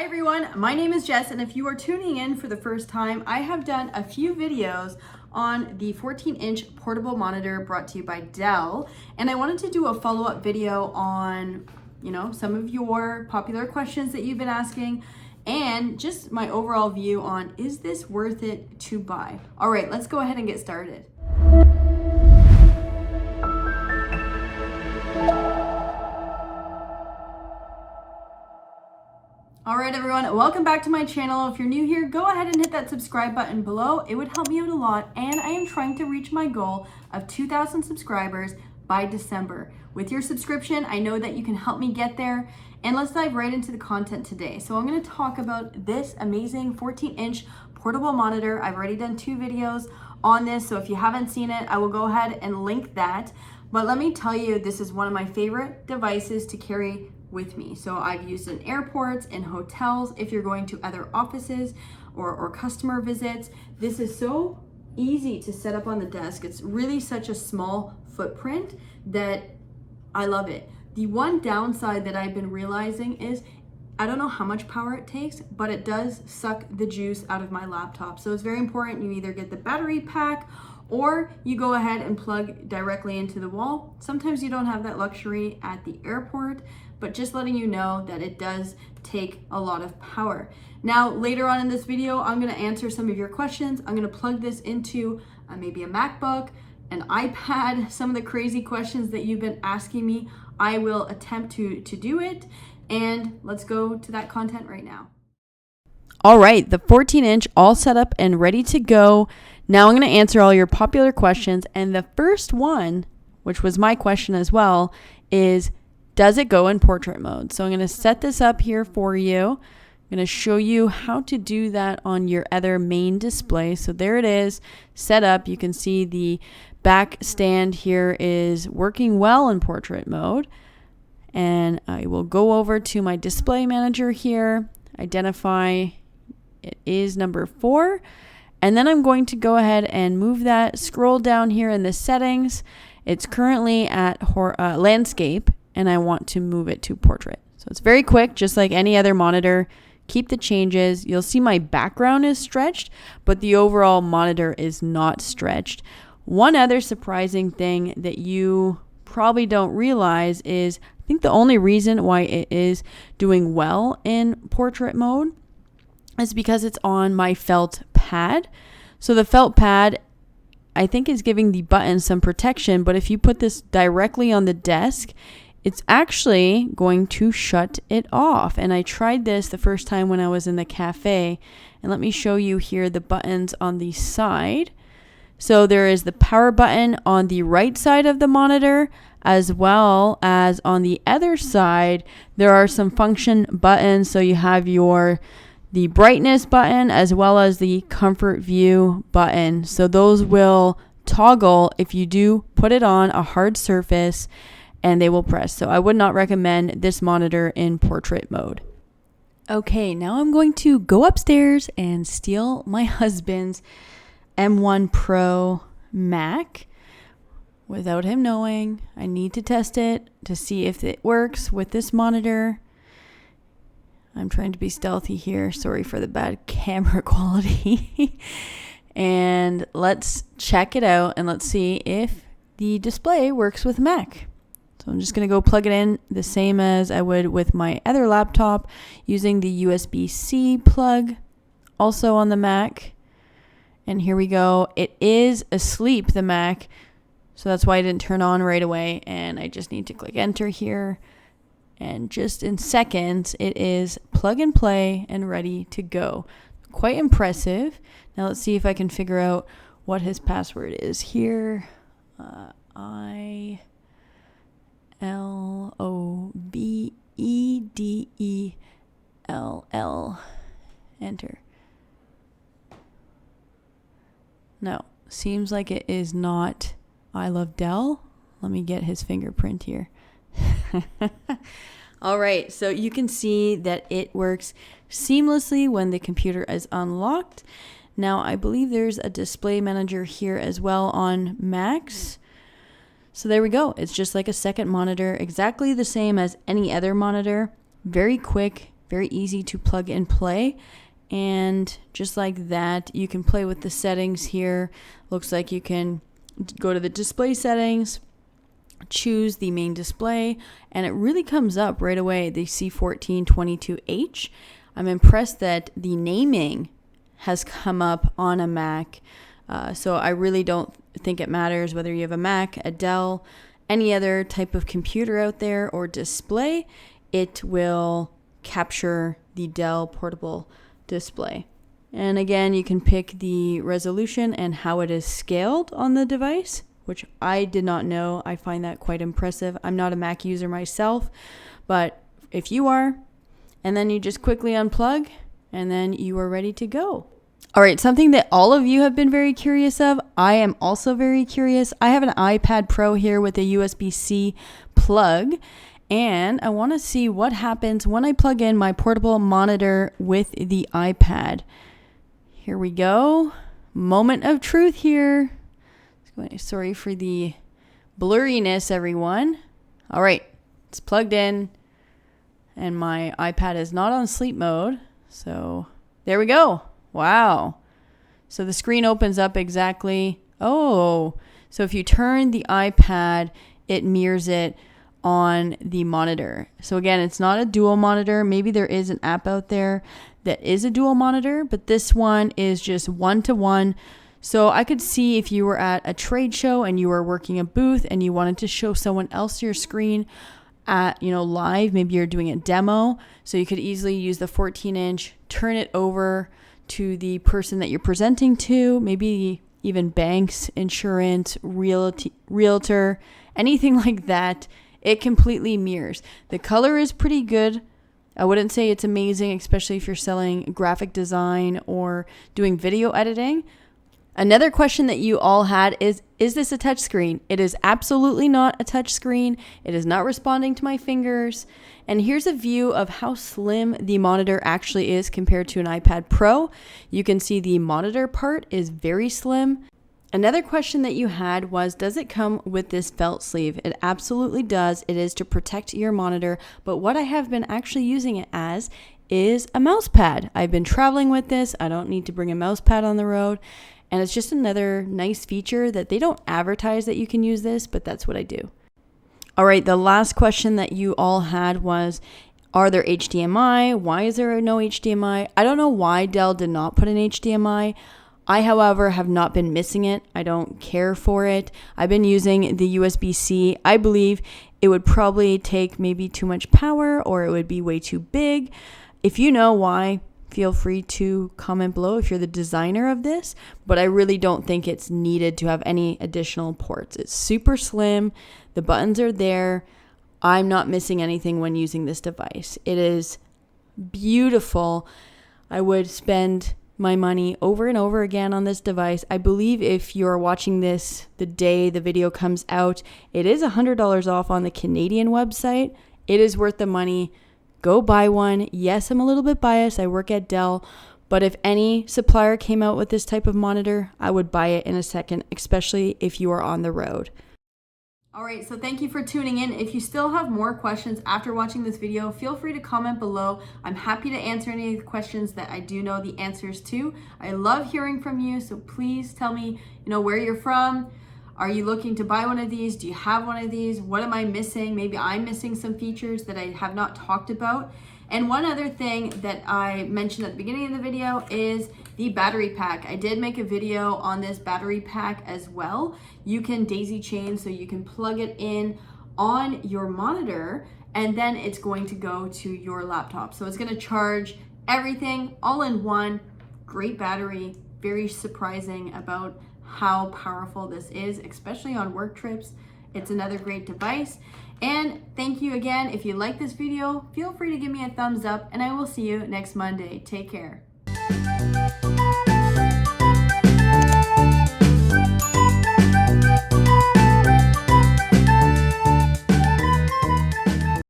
Hi everyone, my name is Jess, and if you are tuning in for the first time, I have done a few videos on the 14-inch portable monitor brought to you by Dell, and I wanted to do a follow-up video on, some of your popular questions that you've been asking, and just my overall view on, is this worth it to buy? All right, let's go ahead and get started. All right, everyone, welcome back to my channel. If you're new here, go ahead and hit that subscribe button below. It would help me out a lot, and I am trying to reach my goal of 2,000 subscribers by December. With your subscription, I know that you can help me get there, and let's dive right into the content today. So I'm gonna talk about this amazing 14-inch portable monitor. I've already done 2 videos on this, so if you haven't seen it, I will go ahead and link that. But let me tell you, this is one of my favorite devices to carry with me. So I've used it in airports, in hotels, if you're going to other offices or customer visits. This is so easy to set up on the desk. It's really such a small footprint that I love it. The one downside that I've been realizing is I don't know how much power it takes, but it does suck the juice out of my laptop. So it's very important you either get the battery pack or you go ahead and plug directly into the wall. Sometimes you don't have that luxury at the airport, but just letting you know that it does take a lot of power. Now, later on in this video, I'm gonna answer some of your questions. I'm gonna plug this into maybe a MacBook, an iPad, some of the crazy questions that you've been asking me. I will attempt to do it, and let's go to that content right now. All right, the 14-inch all set up and ready to go. Now I'm going to answer all your popular questions, and the first one, which was my question as well, is does it go in portrait mode? So I'm going to set this up here for you. I'm going to show you how to do that on your other main display. So there it is, set up. You can see the back stand here is working well in portrait mode. And I will go over to my display manager here, identify it is number 4. And then I'm going to go ahead and move that, scroll down here in the settings. It's currently at landscape, and I want to move it to portrait. So it's very quick, just like any other monitor. Keep the changes. You'll see my background is stretched, but the overall monitor is not stretched. One other surprising thing that you probably don't realize is I think the only reason why it is doing well in portrait mode is because it's on my felt pad. So the felt pad, I think, is giving the button some protection, but if you put this directly on the desk, it's actually going to shut it off. And I tried this the first time when I was in the cafe, and let me show you here the buttons on the side. So there is the power button on the right side of the monitor, as well as on the other side, there are some function buttons. So you have the brightness button as well as the comfort view button. So those will toggle if you do put it on a hard surface, and they will press. So I would not recommend this monitor in portrait mode. Okay, now I'm going to go upstairs and steal my husband's M1 Pro Mac without him knowing. I need to test it to see if it works with this monitor. I'm trying to be stealthy here. Sorry for the bad camera quality. And let's check it out and let's see if the display works with Mac. So I'm just going to go plug it in the same as I would with my other laptop using the USB-C plug, also on the Mac. And here we go. It is asleep, the Mac. So that's why I didn't turn on right away. And I just need to click enter here. And just in seconds, it is plug and play and ready to go. Quite impressive. Now let's see if I can figure out what his password is here. ILOBEDELL. Enter. No, seems like it is not I love Dell. Let me get his fingerprint here. All right, so you can see that it works seamlessly when the computer is unlocked. Now, I believe there's a display manager here as well on Macs. So there we go. It's just like a second monitor, exactly the same as any other monitor. Very quick very easy to plug and play. And just like that, you can play with the settings here. Looks like you can go to the display settings, choose the main display, and it really comes up right away, the C1422H. I'm impressed that the naming has come up on a Mac. So I really don't think it matters whether you have a Mac, a Dell, any other type of computer out there or display, it will capture the Dell portable display. And again, you can pick the resolution and how it is scaled on the device, which I did not know. I find that quite impressive. I'm not a Mac user myself, but if you are, and then you just quickly unplug, and then you are ready to go. All right, something that all of you have been very curious of, I am also very curious. I have an iPad Pro here with a USB-C plug, and I want to see what happens when I plug in my portable monitor with the iPad. Here we go. Moment of truth here. Sorry for the blurriness, everyone. All right, it's plugged in, and my iPad is not on sleep mode. So there we go. Wow. So the screen opens up exactly. Oh, so if you turn the iPad, it mirrors it on the monitor. So again, it's not a dual monitor. Maybe there is an app out there that is a dual monitor, but this one is just one-to-one. So I could see if you were at a trade show and you were working a booth and you wanted to show someone else your screen at, live, maybe you're doing a demo. So you could easily use the 14-inch, turn it over to the person that you're presenting to, maybe even banks, insurance, realtor, anything like that. It completely mirrors. The color is pretty good. I wouldn't say it's amazing, especially if you're selling graphic design or doing video editing. Another question that you all had is this a touchscreen? It is absolutely not a touchscreen. It is not responding to my fingers. And here's a view of how slim the monitor actually is compared to an iPad Pro. You can see the monitor part is very slim. Another question that you had was, does it come with this felt sleeve? It absolutely does. It is to protect your monitor. But what I have been actually using it as is a mouse pad. I've been traveling with this. I don't need to bring a mouse pad on the road. And it's just another nice feature that they don't advertise that you can use this, but that's what I do. All right, the last question that you all had was, are there HDMI? Why is there no HDMI? I don't know why Dell did not put an HDMI. I, however, have not been missing it. I don't care for it. I've been using the USB-C. I believe it would probably take maybe too much power or it would be way too big. If you know why, feel free to comment below if you're the designer of this, but I really don't think it's needed to have any additional ports. It's super slim. The buttons are there. I'm not missing anything when using this device. It is beautiful. I would spend my money over and over again on this device. I believe if you're watching this the day the video comes out, it is $100 off on the Canadian website. It is worth the money. Go buy one. Yes, I'm a little bit biased. I work at Dell, but if any supplier came out with this type of monitor, I would buy it in a second, especially if you are on the road. All right, so thank you for tuning in. If you still have more questions after watching this video, feel free to comment below. I'm happy to answer any of the questions that I do know the answers to. I love hearing from you, so please tell me, where you're from. Are you looking to buy one of these? Do you have one of these? What am I missing? Maybe I'm missing some features that I have not talked about. And one other thing that I mentioned at the beginning of the video is the battery pack. I did make a video on this battery pack as well. You can daisy chain, so you can plug it in on your monitor and then it's going to go to your laptop. So it's going to charge everything all in one. Great battery, very surprising about how powerful this is, especially on work trips. It's another great device. And thank you again. If you like this video, feel free to give me a thumbs up and I will see you next Monday. Take care.